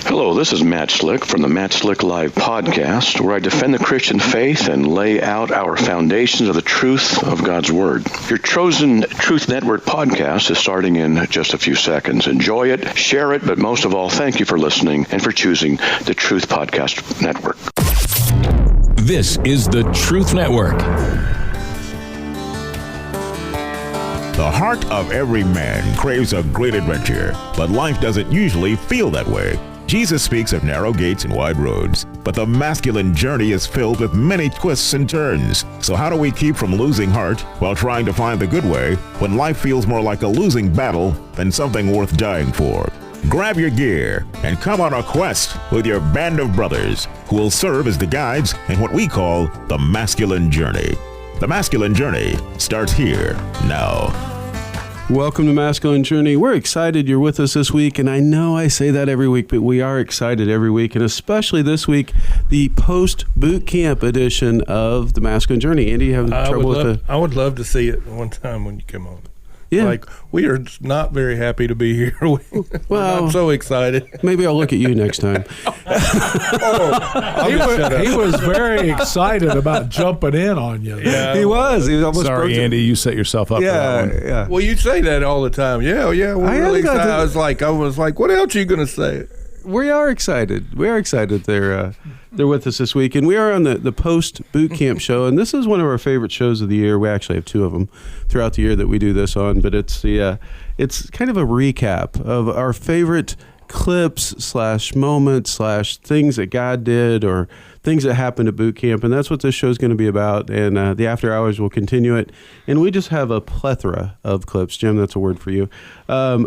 Hello, this is Matt Slick from the Matt Slick Live podcast, where I defend the Christian faith and lay out our foundations of the truth of God's Word. Your chosen Truth Network podcast is starting in just a few seconds. Enjoy it, share it, but most of all, thank you for listening and for choosing the Truth Podcast Network. This is the Truth Network. The heart of every man craves a great adventure, but life doesn't usually feel that way. Jesus speaks of narrow gates and wide roads, but the masculine journey is filled with many twists and turns. So how do we keep from losing heart while trying to find the good way when life feels more like a losing battle than something worth dying for? Grab your gear and come on a quest with your band of brothers who will serve as the guides in what we call the masculine journey. The masculine journey starts here now. Welcome to Masculine Journey. We're excited you're with us this week, and I know I say that every week, but we are excited every week, and especially this week, the post-boot camp edition of the Masculine Journey. Andy, you having trouble with it? I would love to see it one time when you come on. Yeah. Like, we are not very happy to be here. Well, I'm so excited. Maybe I'll look at you next time. He was very excited about jumping in on you. Yeah, He was almost Sorry, Andy, you set yourself up for that one. Yeah. Well, you say that all the time. Yeah, we're really excited. I was like, what else are you going to say? We are excited. We are excited they're with us this week. And we are on the post-boot camp show. And this is one of our favorite shows of the year. We actually have two of them throughout the year that we do this on. But it's it's kind of a recap of our favorite clips / moments / things that God did or things that happened at boot camp. And that's what this show is going to be about. And the after hours will continue it. And we just have a plethora of clips. Jim, that's a word for you. A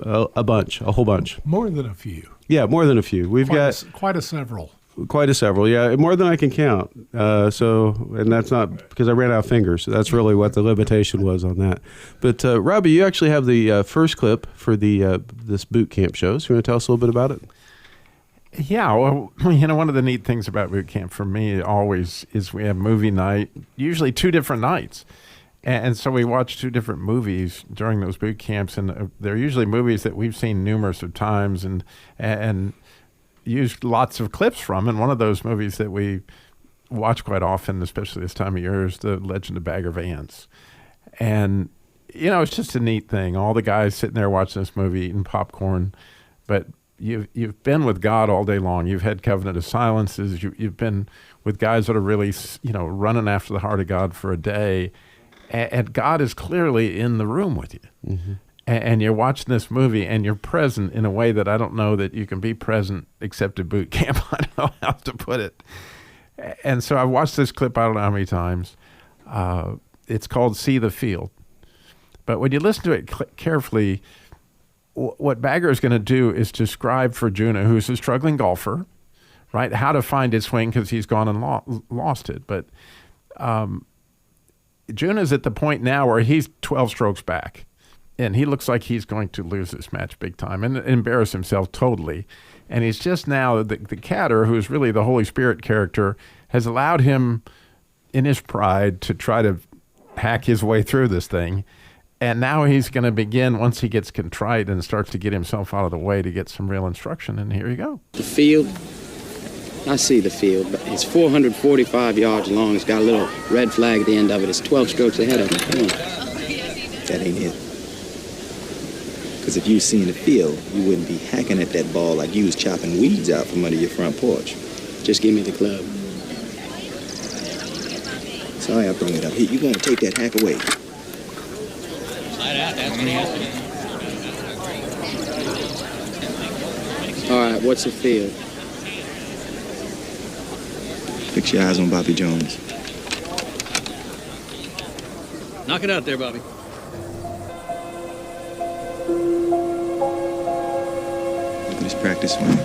whole bunch. More than a few. Yeah, more than a few. We've got quite a several. Quite a several, yeah, more than I can count. And that's not because I ran out of fingers. That's really what the limitation was on that. But Robbie, you actually have the first clip for this boot camp show. So you want to tell us a little bit about it? Yeah, well, one of the neat things about boot camp for me always is we have movie night, usually 2 different nights. And so we watch 2 different movies during those boot camps, and they're usually movies that we've seen numerous of times and used lots of clips from. And one of those movies that we watch quite often, especially this time of year, is the Legend of Bagger Vance. And, it's just a neat thing. All the guys sitting there watching this movie, eating popcorn, but you've been with God all day long. You've had covenant of silences. You've been with guys that are really, running after the heart of God for a day. And God is clearly in the room with you. Mm-hmm. And you're watching this movie, and you're present in a way that I don't know that you can be present except at boot camp. I don't know how to put it. And so I've watched this clip, I don't know how many times. It's called See the Field. But when you listen to it carefully, what Bagger is going to do is describe for Juna, who's a struggling golfer, right, how to find his swing because he's gone and lost it. But Juna's at the point now where he's 12 strokes back, and he looks like he's going to lose this match big time and embarrass himself totally. And he's just now, the cadder, who is really the Holy Spirit character, has allowed him in his pride to try to hack his way through this thing. And now he's going to begin, once he gets contrite and starts to get himself out of the way, to get some real instruction. And here you go. The field. I see the field, but it's 445 yards long. It's got a little red flag at the end of it. It's 12 strokes ahead of it. Come on. That ain't it. Because if you seen the field, you wouldn't be hacking at that ball like you was chopping weeds out from under your front porch. Just give me the club. Sorry I brought it up. Here, you're going to take that hack away. All right, what's the field? Fix your eyes on Bobby Jones. Knock it out there, Bobby. Look at his practice swing.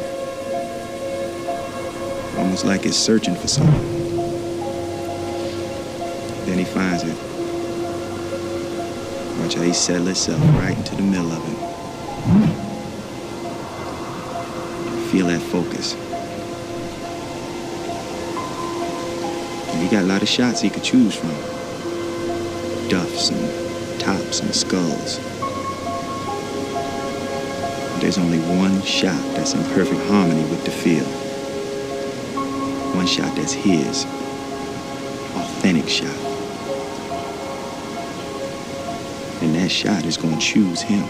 Almost like he's searching for something. Then he finds it. Watch how he settles himself right into the middle of it. Feel that focus. And he got a lot of shots he could choose from. Duffs and tops and skulls. there's only one shot that's in perfect harmony with the field. One shot that's his. Authentic shot. And that shot is going to choose him.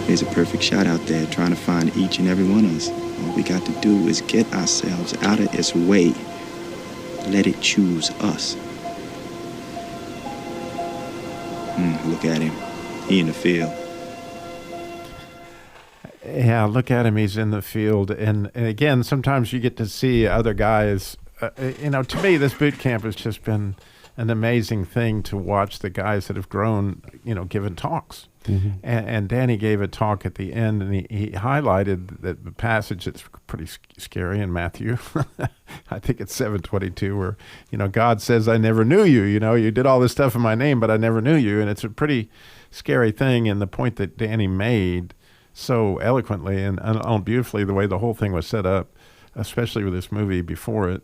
There's a perfect shot out there trying to find each and every one of us. All we got to do is get ourselves out of its way. Let it choose us. Look at him. He in the field. Yeah, look at him. He's in the field. And again, sometimes you get to see other guys. To me, this boot camp has just been an amazing thing to watch the guys that have grown, giving talks. Mm-hmm. And Danny gave a talk at the end, and he highlighted the passage that's pretty scary in Matthew. I think it's 7:22, where, God says, I never knew you. You did all this stuff in my name, but I never knew you. And it's a pretty scary thing. And the point that Danny made so eloquently and beautifully, the way the whole thing was set up, especially with this movie before it,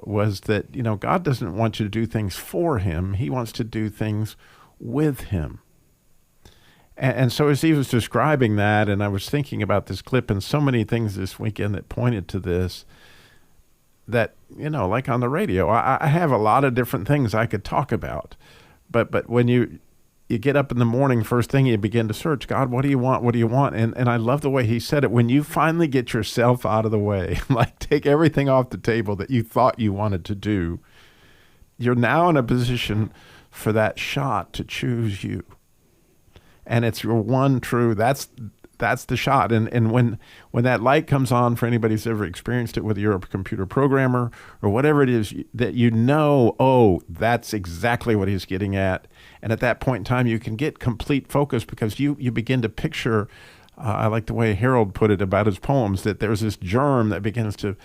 was that, God doesn't want you to do things for him. He wants to do things with him. And so as he was describing that, and I was thinking about this clip and so many things this weekend that pointed to this, that, like on the radio, I have a lot of different things I could talk about. But when you get up in the morning, first thing you begin to search, God, what do you want? What do you want? And I love the way he said it. When you finally get yourself out of the way, like take everything off the table that you thought you wanted to do, you're now in a position for that shot to choose you. And it's your one true, that's the shot. And when that light comes on, for anybody who's ever experienced it, whether you're a computer programmer or whatever it is, that that's exactly what he's getting at. And at that point in time, you can get complete focus because you begin to picture, I like the way Harold put it about his poems, that there's this germ that begins to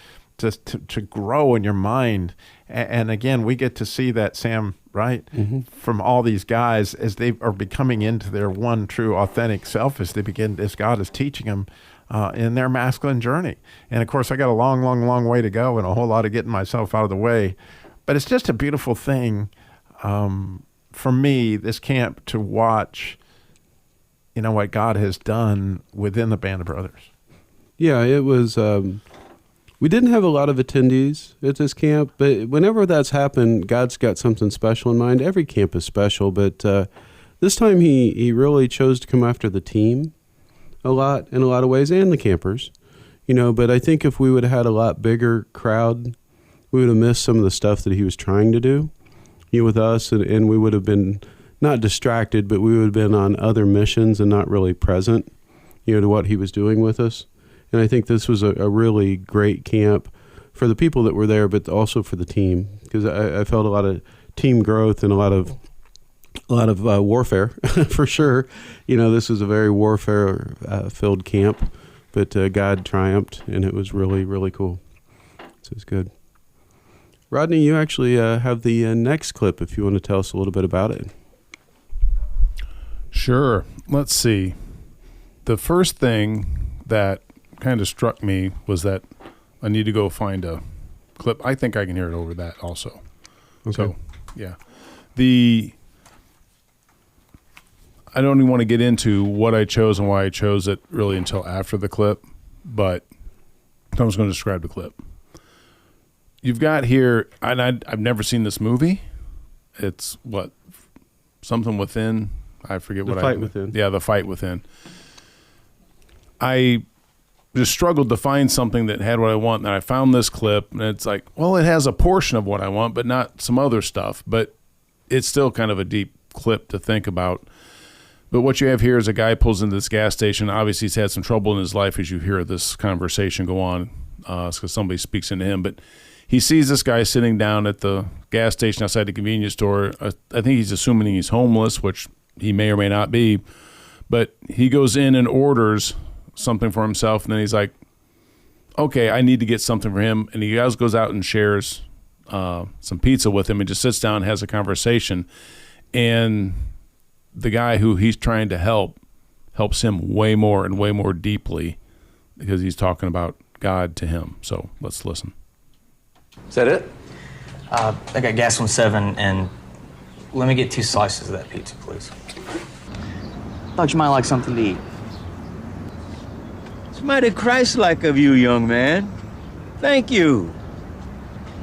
grow in your mind. And again, we get to see that, Sam, right? Mm-hmm. From all these guys as they are becoming into their one true authentic self, as God is teaching them in their masculine journey. And of course, I got a long, long, long way to go and a whole lot of getting myself out of the way. But it's just a beautiful thing for me, this camp, to watch, what God has done within the Band of Brothers. Yeah, it was... We didn't have a lot of attendees at this camp, but whenever that's happened, God's got something special in mind. Every camp is special, but this time he really chose to come after the team in a lot of ways, and the campers, but I think if we would have had a lot bigger crowd, we would have missed some of the stuff that he was trying to do with us, and we would have been not distracted, but we would have been on other missions and not really present, to what he was doing with us. And I think this was a really great camp for the people that were there, but also for the team, because I felt a lot of team growth and a lot of warfare for sure. This was a very warfare filled camp, but God triumphed, and it was really, really cool. So it's good. Rodney, you actually have the next clip if you want to tell us a little bit about it. Sure. Let's see. The first thing that kind of struck me was that I need to go find a clip. I think I can hear it over that also. Okay. So, yeah. I don't even want to get into what I chose and why I chose it really until after the clip, but I'm just going to describe the clip. You've got here, and I've never seen this movie. It's Something Within. I forget what The Fight Within. Yeah, The Fight Within. I just struggled to find something that had what I want, and I found this clip, and it's like, well, it has a portion of what I want, but not some other stuff, but it's still kind of a deep clip to think about. But what you have here is a guy pulls into this gas station. Obviously, he's had some trouble in his life as you hear this conversation go on, because somebody speaks into him, but he sees this guy sitting down at the gas station outside the convenience store. I think he's assuming he's homeless, which he may or may not be, but he goes in and orders something for himself, and then he's like, okay, I need to get something for him, and he goes out and shares some pizza with him and just sits down and has a conversation, and the guy who he's trying to help helps him way more and way more deeply because he's talking about God to him. So let's listen. Is that it? I got gas on 7, and let me get 2 slices of that pizza, please. Thought you might like something to eat. It's mighty Christ-like of you, young man. Thank you.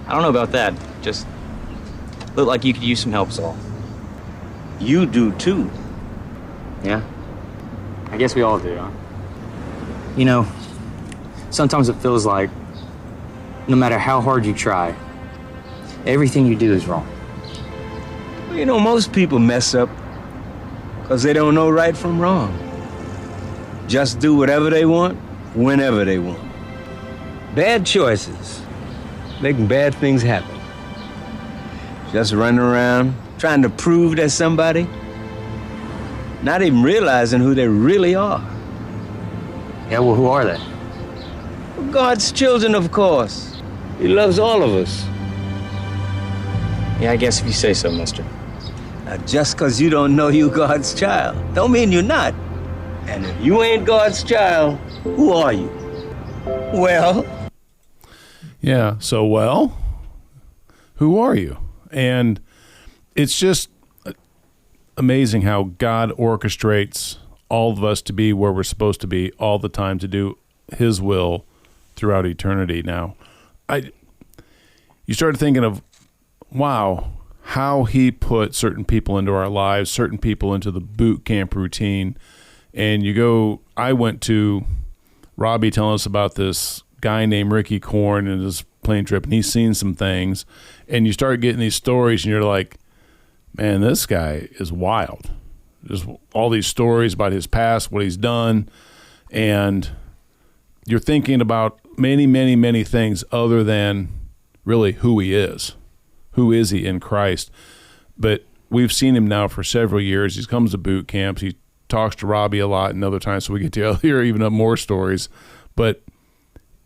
I don't know about that. Just look like you could use some help, is all. You do, too. Yeah? I guess we all do, huh? You know, sometimes it feels like no matter how hard you try, everything you do is wrong. Well, you know, most people mess up because they don't know right from wrong. Just do whatever they want, whenever they want. Bad choices, making bad things happen. Just running around, trying to prove they're somebody, not even realizing who they really are. Yeah, well, who are they? God's children, of course. He loves all of us. Yeah, I guess if you say so, mister. Now, just because you don't know you God's child, don't mean you're not. And if you ain't God's child, who are you? Well... Yeah, so, well, who are you? And it's just amazing how God orchestrates all of us to be where we're supposed to be all the time, to do his will throughout eternity. Now, you started thinking of, wow, how he put certain people into our lives, certain people into the boot camp routine. And I went to Robbie telling us about this guy named Ricky Korn and his plane trip, and he's seen some things, and you start getting these stories, and you're like, man, this guy is wild. There's all these stories about his past, what he's done, and you're thinking about many, many, many things other than really who he is. Who is he in Christ? But we've seen him now for several years. He comes to boot camps. He talks to Robbie a lot and other times, so we get to hear even more stories. But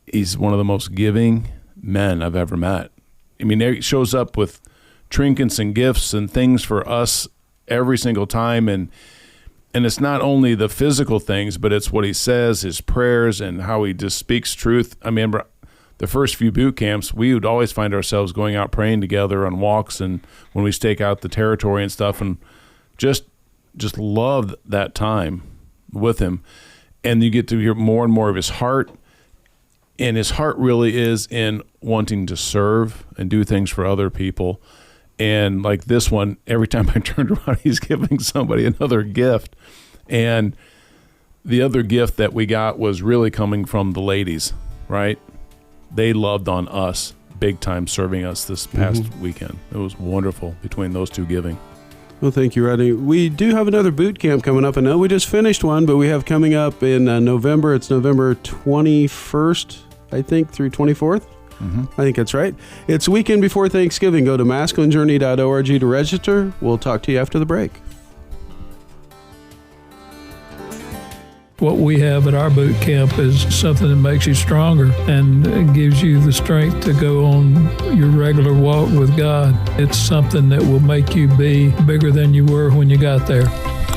he's one of the most giving men I've ever met. I mean, he shows up with trinkets and gifts and things for us every single time. And it's not only the physical things, but it's what he says, his prayers, and how he just speaks truth. I remember the first few boot camps, we would always find ourselves going out praying together on walks and when we stake out the territory and stuff, and just loved that time with him. And you get to hear more and more of his heart. And his heart really is in wanting to serve and do things for other people. And like this one, every time I turned around, he's giving somebody another gift. And the other gift that we got was really coming from the ladies, right? They loved on us big time, serving us this past weekend. It was wonderful between those two giving. Well, thank you, Rodney. We do have another boot camp coming up. I know we just finished one, but we have coming up in November. It's November 21st, I think, through 24th. I think that's right. It's weekend before Thanksgiving. Go to masculinejourney.org to register. We'll talk to you after the break. What we have at our boot camp is something that makes you stronger and gives you the strength to go on your regular walk with God. It's something that will make you be bigger than you were when you got there.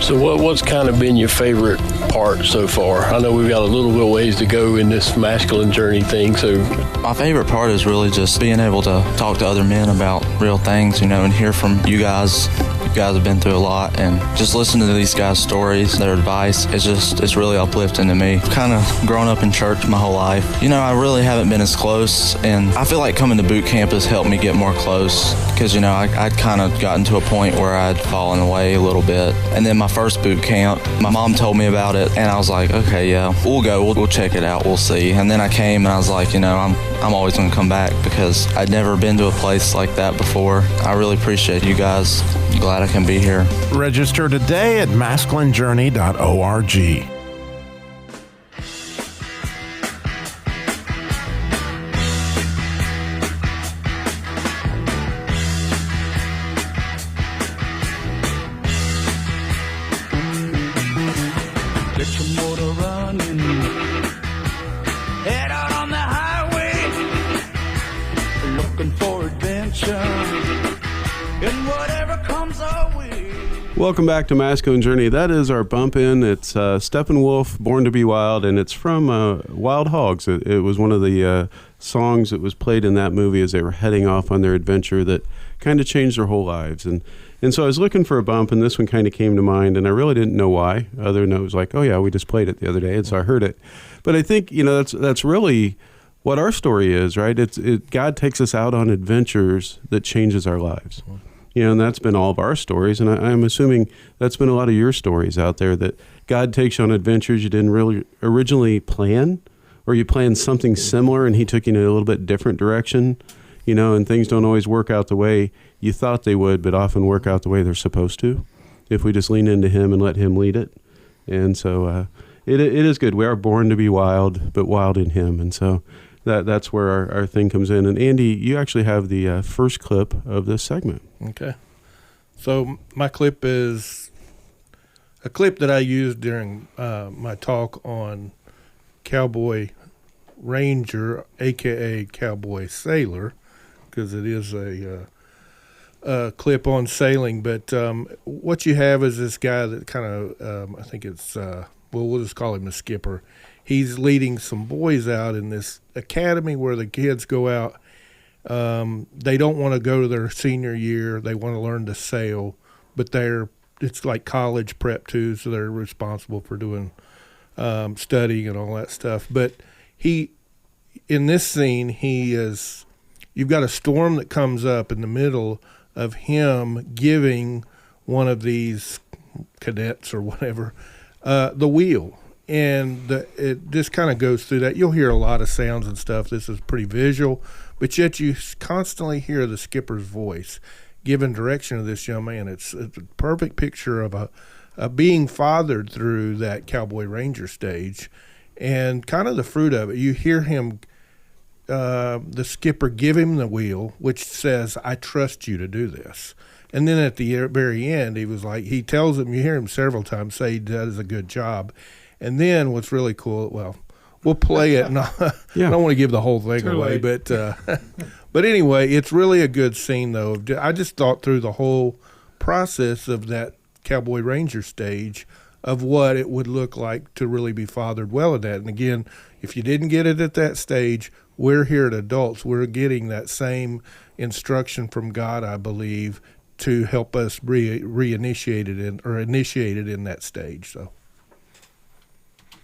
So what's kind of been your favorite part so far? I know we've got a little bit of ways to go in this masculine journey thing. So my favorite part is really just being able to talk to other men about real things, and hear from you guys. You guys have been through a lot, and just listening to these guys' stories, their advice, it's really uplifting to me. Kind of grown up in church my whole life. I really haven't been as close, and I feel like coming to boot camp has helped me get more close because, I'd kind of gotten to a point where I'd fallen away a little bit. And then my first boot camp, my mom told me about it, and I was like, okay, yeah, we'll go. We'll check it out. We'll see. And then I came, and I was like, I'm always going to come back because I'd never been to a place like that before. I really appreciate you guys. I'm glad I can be here. Register today at masculinejourney.org. Get your motor running. Head out on the highway. Looking for adventure. And whatever comes our way. Welcome back to Masculine Journey. That is our bump in. It's Steppenwolf, Born to be Wild, and it's from Wild Hogs. It was one of the songs that was played in that movie as they were heading off on their adventure that kind of changed their whole lives. And so I was looking for a bump, and this one kind of came to mind, and I really didn't know why, other than it was like, oh yeah, we just played it the other day, and so I heard it. But I think, that's really what our story is, right? God takes us out on adventures that changes our lives. And that's been all of our stories, and I'm assuming that's been a lot of your stories out there, that God takes you on adventures you didn't really originally plan, or you planned something similar and he took you in a little bit different direction, and things don't always work out the way you thought they would, but often work out the way they're supposed to if we just lean into him and let him lead it. And so it is good. We are born to be wild, but wild in him. And so that's where our thing comes in. And Andy, you actually have the first clip of this segment. Okay. So my clip is a clip that I used during my talk on Cowboy Ranger, a.k.a. Cowboy Sailor, because it is a clip on sailing. But what you have is this guy that kind of, I think it's, we'll just call him a skipper. He's leading some boys out in this academy where the kids go out. They don't want to go to their senior year. They want to learn to sail, but it's like college prep too, so they're responsible for doing studying and all that stuff. But in this scene, you've got a storm that comes up in the middle of him giving one of these cadets or whatever the wheel. And it just kind of goes through that. You'll hear a lot of sounds and stuff. This is pretty visual, but yet you constantly hear the skipper's voice giving direction to this young man. It's a perfect picture of a being fathered through that Cowboy Ranger stage, and kind of the fruit of it. You hear him, the skipper, give him the wheel, which says, "I trust you to do this." And then at the very end, he tells him, you hear him several times say he does a good job. And then what's really cool, well, we'll play it. And I don't want to give the whole thing away, but anyway, it's really a good scene, though. I just thought through the whole process of that Cowboy Ranger stage of what it would look like to really be fathered well at that. And again, if you didn't get it at that stage, we're here at Adults. We're getting that same instruction from God, I believe, to help us initiate it in that stage. So.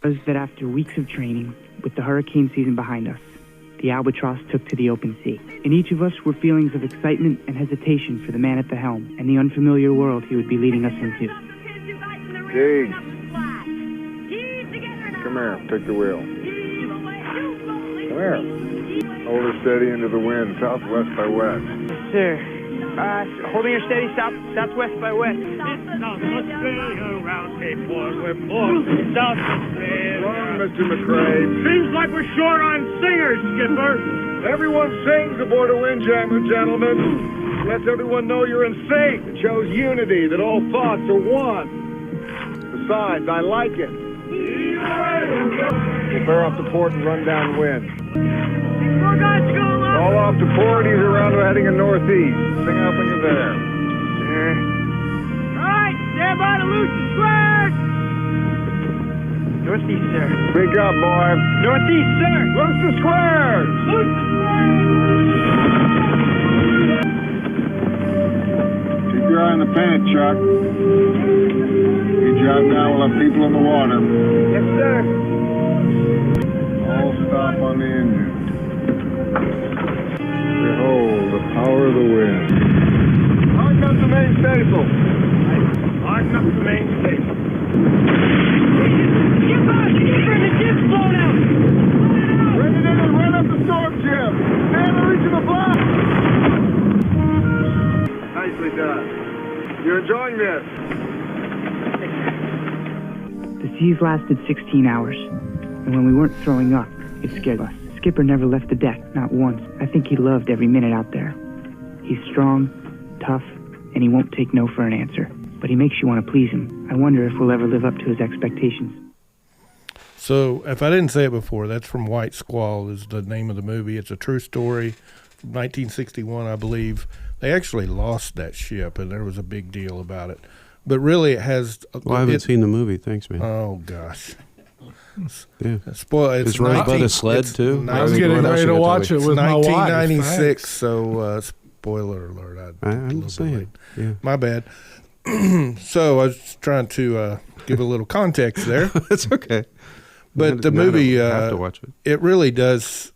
Was that after weeks of training, with the hurricane season behind us, the Albatross took to the open sea. In each of us were feelings of excitement and hesitation for the man at the helm and the unfamiliar world he would be leading us into. Dig. Come here, take the wheel. Come here. Hold her steady into the wind, southwest by west. Yes, sir. Holding her steady, southwest by west. It's South Australia, round Cape Horn, we're north, South Australia. Wrong, Mr. McRae. Seems like we're short on singers, Skipper. Everyone sings aboard a windjammer, gentlemen. Lets everyone know you're in sync. It shows unity, that all thoughts are one. Besides, I like it. We'll bear off to port and run downwind. We're going to go along. All off to port, ease around, we're heading in northeast. Sing out when you're there. All right, stand by to loose the squares. Northeast, sir. Speak up, boy. Northeast, sir. Loose the squares. Loose the squares. Keep your eye on the pennant, Chuck. Good job now. We'll have people in the water. Yes, sir. All stop on the engine. Behold, the power of the wind. Harden up the main staysail. Harden up the main staysail. Get back! The jib's blown out! Ready to run up the storm jib. Stand to reach the block. Nicely done. You're enjoying this. The seas lasted 16 hours, and when we weren't throwing up, it scared us. Skipper never left the deck, not once. I think he loved every minute out there. He's strong, tough, and he won't take no for an answer. But he makes you want to please him. I wonder if we'll ever live up to his expectations. So, if I didn't say it before, that's from White Squall is the name of the movie. It's a true story from 1961, I believe. They actually lost that ship, and there was a big deal about it. But really, it has... Well, I haven't seen the movie. Thanks, man. Oh, gosh. Yeah. It's Is Rosebud a sled too? I was getting ready to watch it with my wife. 1996. So spoiler alert. I'm saying. Yeah. My bad. So I was trying to give a little context there. That's okay. But the movie, have to watch it. It really does.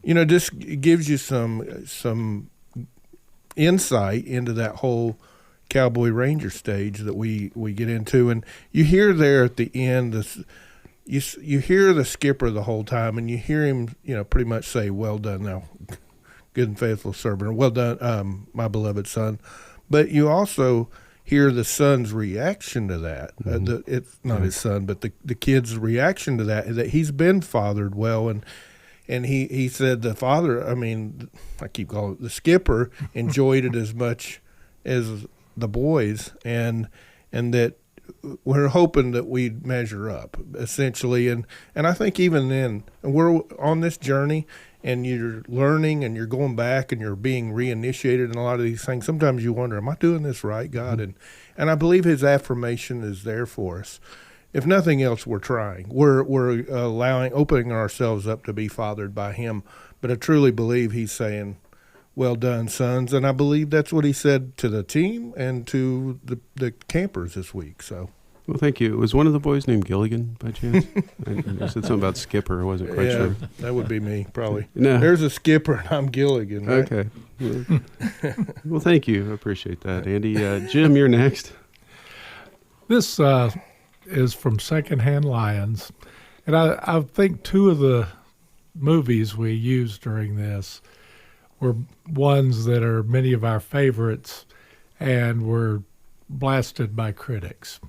Just gives you some insight into that whole Cowboy Ranger stage that we get into, and you hear there at the end you hear the skipper the whole time, and you hear him pretty much say, "Well done, now, good and faithful servant. Well done, my beloved son." But you also hear the son's reaction to that. It's not his son, but the kid's reaction to that he's been fathered well, and he said the father, I keep calling it the skipper, enjoyed it as much as the boys, and that we're hoping that we'd measure up, essentially. And I think even then, we're on this journey, and you're learning, and you're going back, and you're being reinitiated in a lot of these things. Sometimes you wonder, am I doing this right, God? And I believe his affirmation is there for us. If nothing else, we're trying. We're opening ourselves up to be fathered by him. But I truly believe he's saying, "Well done, sons." And I believe that's what he said to the team and to the campers this week. So, well, thank you. Was one of the boys named Gilligan by chance? I said something about skipper. I wasn't quite sure. That would be me, probably. No. There's a skipper, and I'm Gilligan. Right? Okay. Well, thank you. I appreciate that, Andy. Jim, you're next. This is from Secondhand Lions, and I think two of the movies we used during this were ones that are many of our favorites and were blasted by critics,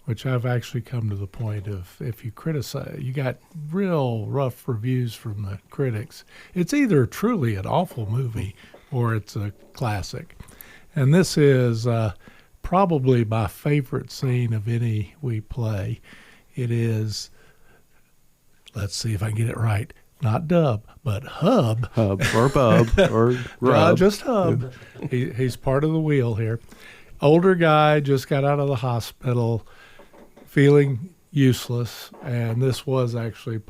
which I've actually come to the point of, if you criticize, you got real rough reviews from the critics, it's either truly an awful movie or it's a classic. And this is probably my favorite scene of any we play. It is, let's see if I can get it right, not Dub, but Hub. Hub or Bub or Rub. Just Hub. Yeah. He's part of the wheel here. Older guy, just got out of the hospital, feeling useless, and this was actually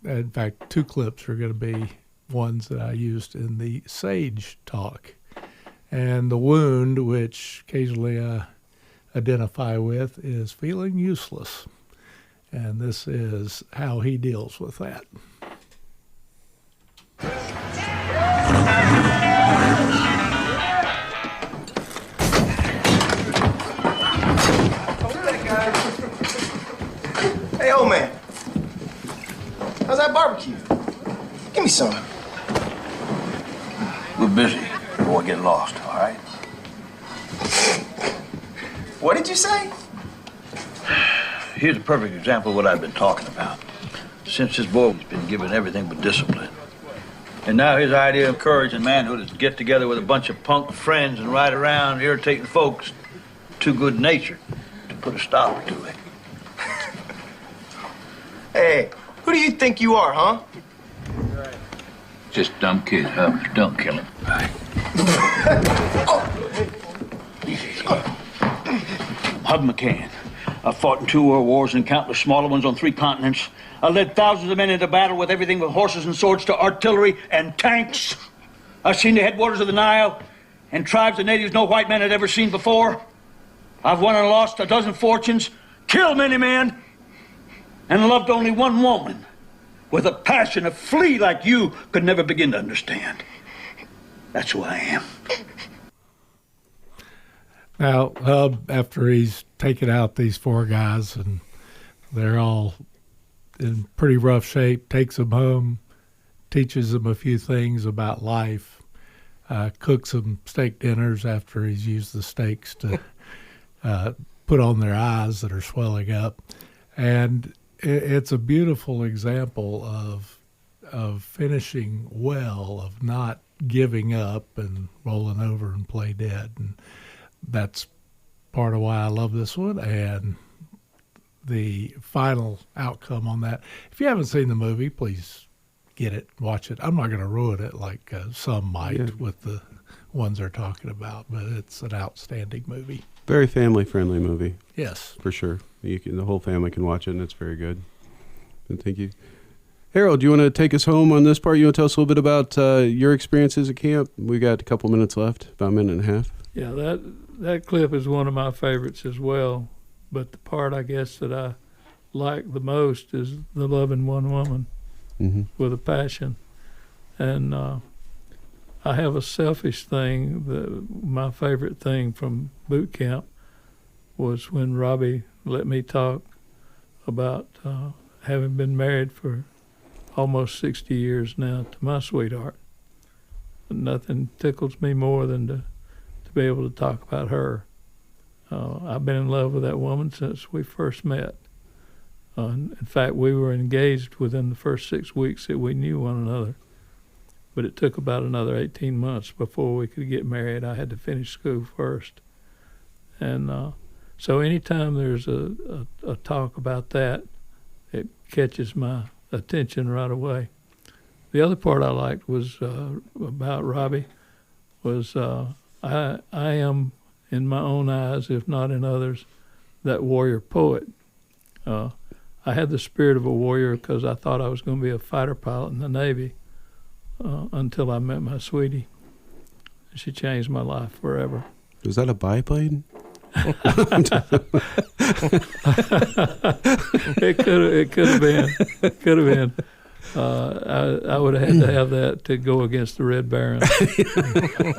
in fact, two clips are going to be ones that I used in the Sage talk. And the wound, which occasionally I identify with, is feeling useless. And this is how he deals with that. Hey, old man. How's that barbecue? Give me some. We're busy. We won't get lost, all right? What did you say? Here's a perfect example of what I've been talking about. Since this boy has been given everything but discipline. And now his idea of courage and manhood is to get together with a bunch of punk friends and ride around irritating folks too good-natured to put a stop to it. Hey, who do you think you are, huh? Just dumb kid, huh? Don't kill him. Right. Hub McCann. I fought in 2 world wars and countless smaller ones on 3 continents. I led thousands of men into battle with everything from horses and swords to artillery and tanks. I've seen the headwaters of the Nile and tribes of natives no white man had ever seen before. I've won and lost a dozen fortunes, killed many men, and loved only one woman with a passion a flea like you could never begin to understand. That's who I am. Now, Hub, after he's taken out these 4 guys and they're all in pretty rough shape, takes them home, teaches them a few things about life, cooks them steak dinners after he's used the steaks to put on their eyes that are swelling up. And it's a beautiful example of finishing well, of not giving up and rolling over and play dead. And that's part of why I love this one, and the final outcome on that. If you haven't seen the movie, please get it, watch it. I'm not going to ruin it like some might with the ones they're talking about, but it's an outstanding movie. Very family-friendly movie. Yes. For sure. The whole family can watch it, and it's very good. And thank you. Harold, do you want to take us home on this part? You want to tell us a little bit about your experiences at camp? We got a couple minutes left, about a minute and a half. Yeah, that clip is one of my favorites as well. But the part, I guess, that I like the most is the loving one woman with a passion. And I have a selfish thing. My favorite thing from boot camp was when Robbie let me talk about having been married for almost 60 years now to my sweetheart. Nothing tickles me more than to be able to talk about her. I've been in love with that woman since we first met. In fact, we were engaged within the first 6 weeks that we knew one another. But it took about another 18 months before we could get married. I had to finish school first. And so anytime there's a talk about that, it catches my attention right away. The other part I liked was about Robbie was I am, in my own eyes, if not in others, that warrior poet. I had the spirit of a warrior because I thought I was going to be a fighter pilot in the Navy until I met my sweetie. She changed my life forever. Was that a biplane? It could have been. I would have had to have that to go against the Red Baron.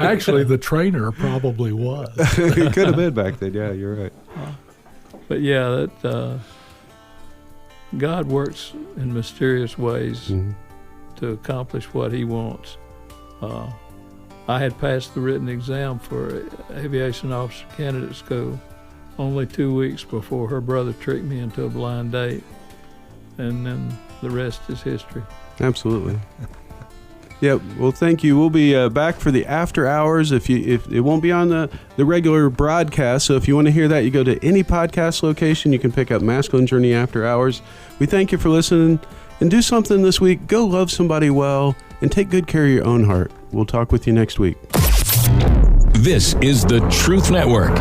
Actually, the trainer probably was. He could have been back then. Yeah, you're right. But yeah, that God works in mysterious ways to accomplish what He wants. I had passed the written exam for Aviation Officer Candidate School only 2 weeks before her brother tricked me into a blind date, and then the rest is history. Absolutely. Yeah, well, thank you. We'll be back for the after hours. If it won't be on the regular broadcast, so if you want to hear that, you go to any podcast location. You can pick up Masculine Journey After Hours. We thank you for listening, and do something this week. Go love somebody well, and take good care of your own heart. We'll talk with you next week. This is the Truth Network.